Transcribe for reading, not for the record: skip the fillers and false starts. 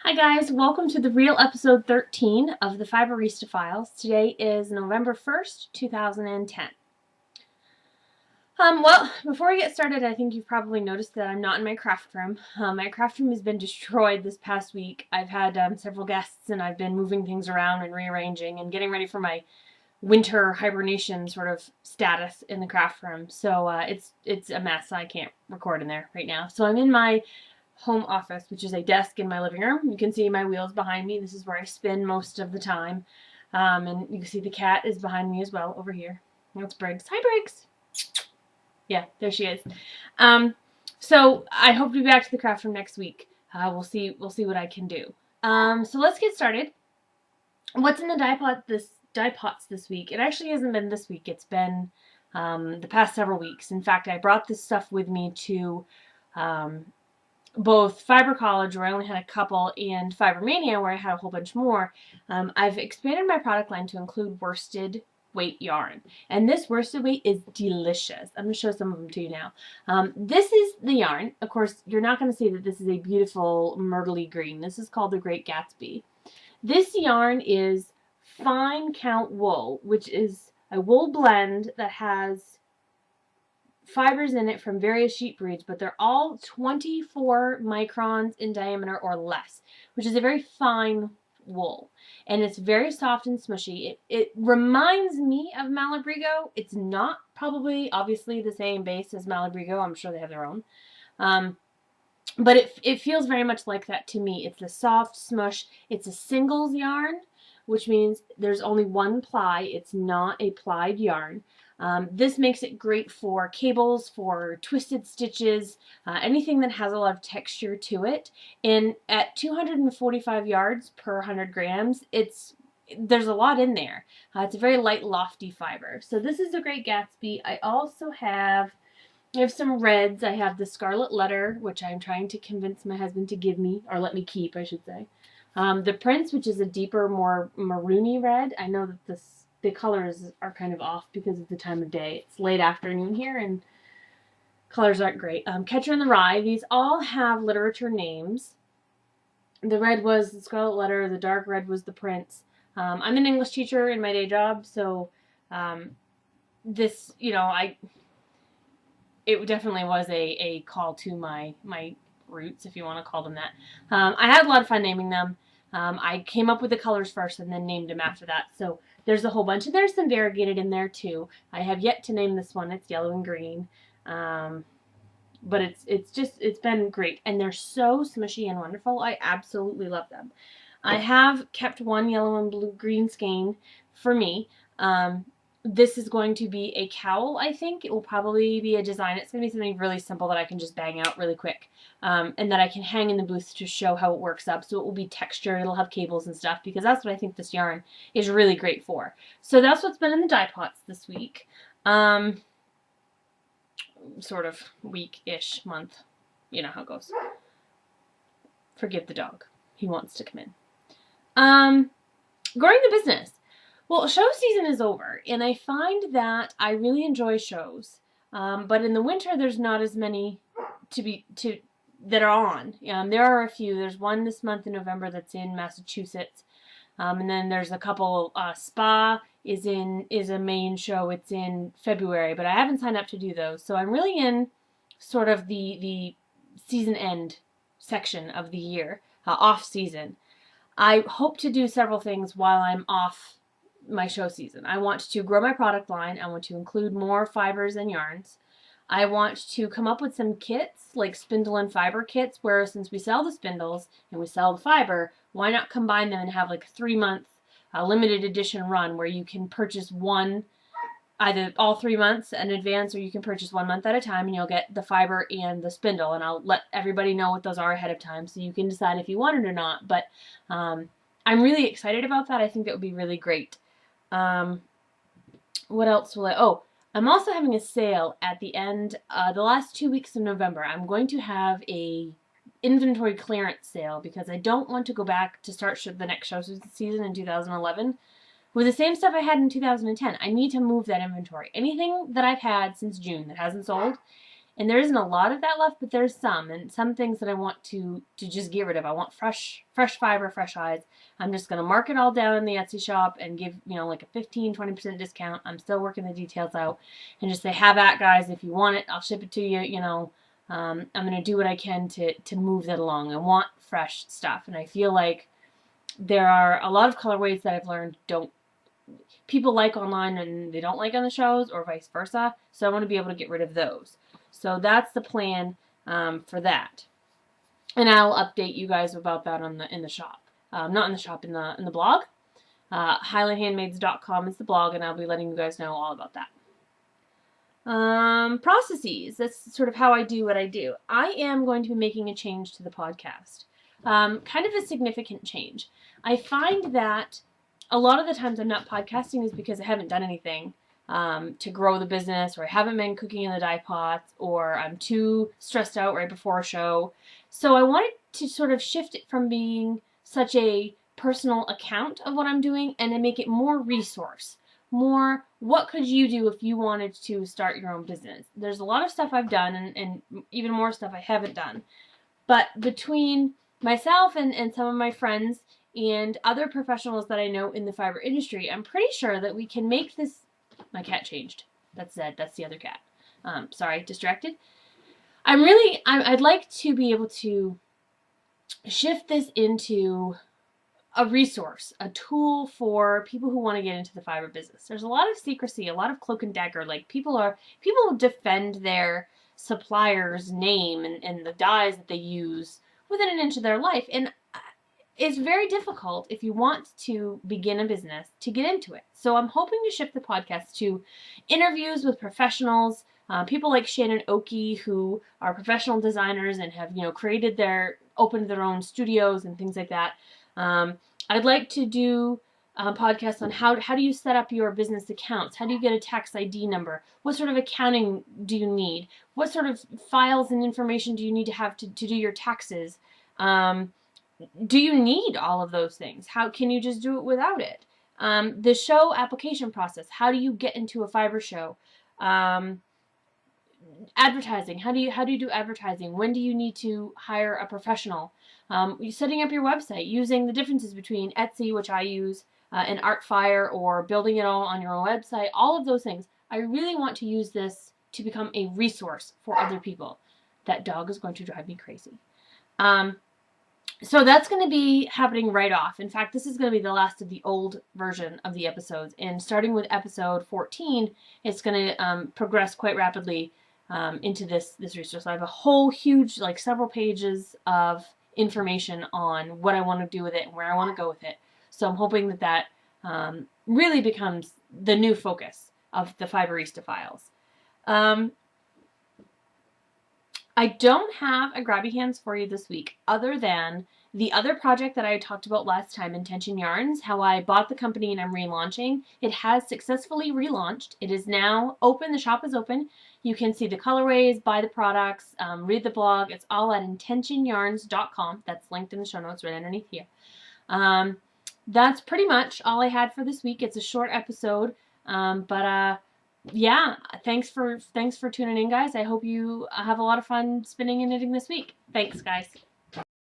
Hi guys, welcome to the real episode 13 of the Fiberista Files. Today is November 1st, 2010. Well, before we get started, I think you've probably noticed that I'm not in my craft room. My craft room has been destroyed this past week. I've had several guests and I've been moving things around and rearranging and getting ready for my winter hibernation sort of status in the craft room. So it's a mess. I can't record in there right now. So I'm in my home office, which is a desk in my living room. You can see my wheels behind me. This is where I spin most of the time. And you can see the cat is behind me as well over here. That's Briggs. Hi, Briggs. Yeah, there she is. So I hope to be back to the craft room next week. We'll see what I can do. So let's get started. What's in the die pots this week? It actually hasn't been this week. It's been the past several weeks. In fact, I brought this stuff with me to both Fiber College, where I only had a couple, and Fiber Mania, where I had a whole bunch more. I've expanded my product line to include worsted weight yarn. And this worsted weight is delicious. I'm going to show some of them to you now. This is the yarn. Of course, you're not going to see that this is a beautiful myrtle-y green. This is called the Great Gatsby. This yarn is fine count wool, which is a wool blend that has fibers in it from various sheep breeds, but they're all 24 microns in diameter or less, which is a very fine wool. And it's very soft and smushy. It reminds me of Malabrigo. It's not probably, obviously, the same base as Malabrigo. I'm sure they have their own. But it feels very much like that to me. It's a soft smush. It's a singles yarn, which means there's only one ply. It's not a plied yarn. This makes it great for cables, for twisted stitches, anything that has a lot of texture to it. And at 245 yards per 100 grams, there's a lot in there. It's a very light, lofty fiber. So this is the Great Gatsby. I have some reds. I have the Scarlet Letter, which I'm trying to convince my husband to give me, or let me keep, I should say. The Prince, which is a deeper, more maroony red. I know that the colors are kind of off because of the time of day. It's late afternoon here and colors aren't great. Catcher in the Rye. These all have literature names. The red was the Scarlet Letter. The dark red was the Prince. I'm an English teacher in my day job, so this, it definitely was a call to my roots, if you want to call them that. I had a lot of fun naming them. I came up with the colors first and then named them after that. So there's a whole bunch. And there's some variegated in there too. I have yet to name this one. It's yellow and green. But it's been great. And they're so smushy and wonderful. I absolutely love them. I have kept one yellow and blue green skein for me. This is going to be a cowl, I think. It will probably be a design. It's going to be something really simple that I can just bang out really quick. And that I can hang in the booth to show how it works up. So it will be textured. It'll have cables and stuff because that's what I think this yarn is really great for. So that's what's been in the die pots this week. Sort of week-ish, month. You know how it goes. Forgive the dog. He wants to come in. Growing the business. Well, show season is over, and I find that I really enjoy shows. But in the winter, there's not as many that are on. There are a few. There's one this month in November that's in Massachusetts, and then there's a couple. Spa is a main show. It's in February, but I haven't signed up to do those. So I'm really in sort of the season end section of the year, off season. I hope to do several things while I'm off my show season. I want to grow my product line. I want to include more fibers and yarns. I want to come up with some kits, like spindle and fiber kits, where since we sell the spindles and we sell the fiber, why not combine them and have like a 3-month limited edition run where you can purchase one, either all 3 months in advance, or you can purchase 1 month at a time and you'll get the fiber and the spindle. And I'll let everybody know what those are ahead of time so you can decide if you want it or not. But I'm really excited about that. I think that would be really great. What else will I'm also having a sale at the end, the last 2 weeks of November. I'm going to have a inventory clearance sale because I don't want to go back to start the next show season in 2011 with the same stuff I had in 2010. I need to move that inventory. Anything that I've had since June that hasn't sold And there isn't a lot of that left, but there's some, and some things that I want to just get rid of. I want fresh fiber, fresh eyes. I'm just going to mark it all down in the Etsy shop and give, like a 15-20% discount. I'm still working the details out, and just say, have at, guys. If you want it, I'll ship it to you. I'm going to do what I can to move that along. I want fresh stuff, and I feel like there are a lot of colorways that I've learned people like online and they don't like on the shows, or vice versa. So I want to be able to get rid of those. So that's the plan for that, and I'll update you guys about that in the shop. Not in the shop, in the blog. HighlandHandmades.com is the blog, and I'll be letting you guys know all about that. Processes. That's sort of how I do what I do. I am going to be making a change to the podcast. Kind of a significant change. I find that a lot of the times I'm not podcasting is because I haven't done anything to grow the business, or I haven't been cooking in the dye pots, or I'm too stressed out right before a show. So I wanted to sort of shift it from being such a personal account of what I'm doing and to make it more resource. More, what could you do if you wanted to start your own business? There's a lot of stuff I've done, and even more stuff I haven't done. But between myself and some of my friends and other professionals that I know in the fiber industry, I'm pretty sure that we can make this... My cat changed. That's Zed. That's the other cat. Sorry, distracted. I'd like to be able to shift this into a resource, a tool for people who want to get into the fiber business. There's a lot of secrecy, a lot of cloak and dagger. Like, people defend their supplier's name and the dyes that they use within an inch of their life. And it's very difficult, if you want to begin a business, to get into it. So I'm hoping to shift the podcast to interviews with professionals, people like Shannon Oakey, who are professional designers and have, opened their own studios and things like that. I'd like to do podcasts on how do you set up your business accounts? How do you get a tax ID number? What sort of accounting do you need? What sort of files and information do you need to have to do your taxes? Do you need all of those things? How can you just do it without it? The show application process. How do you get into a fiber show? Advertising. How do you do advertising? When do you need to hire a professional? Setting up your website, using the differences between Etsy, which I use, and Artfire, or building it all on your own website. All of those things. I really want to use this to become a resource for other people. That dog is going to drive me crazy. So that's going to be happening right off. In fact, this is going to be the last of the old version of the episodes. And starting with episode 14, it's going to progress quite rapidly into this resource. I have a whole huge, several pages of information on what I want to do with it and where I want to go with it. So I'm hoping that really becomes the new focus of the Fiberista Files. I don't have a grabby hands for you this week, other than the other project that I talked about last time, Intention Yarns, how I bought the company and I'm relaunching. It has successfully relaunched. It is now open. The shop is open. You can see the colorways, buy the products, read the blog. It's all at intentionyarns.com. That's linked in the show notes right underneath here. That's pretty much all I had for this week. It's a short episode, yeah, thanks for tuning in, guys. I hope you have a lot of fun spinning and knitting this week. Thanks, guys.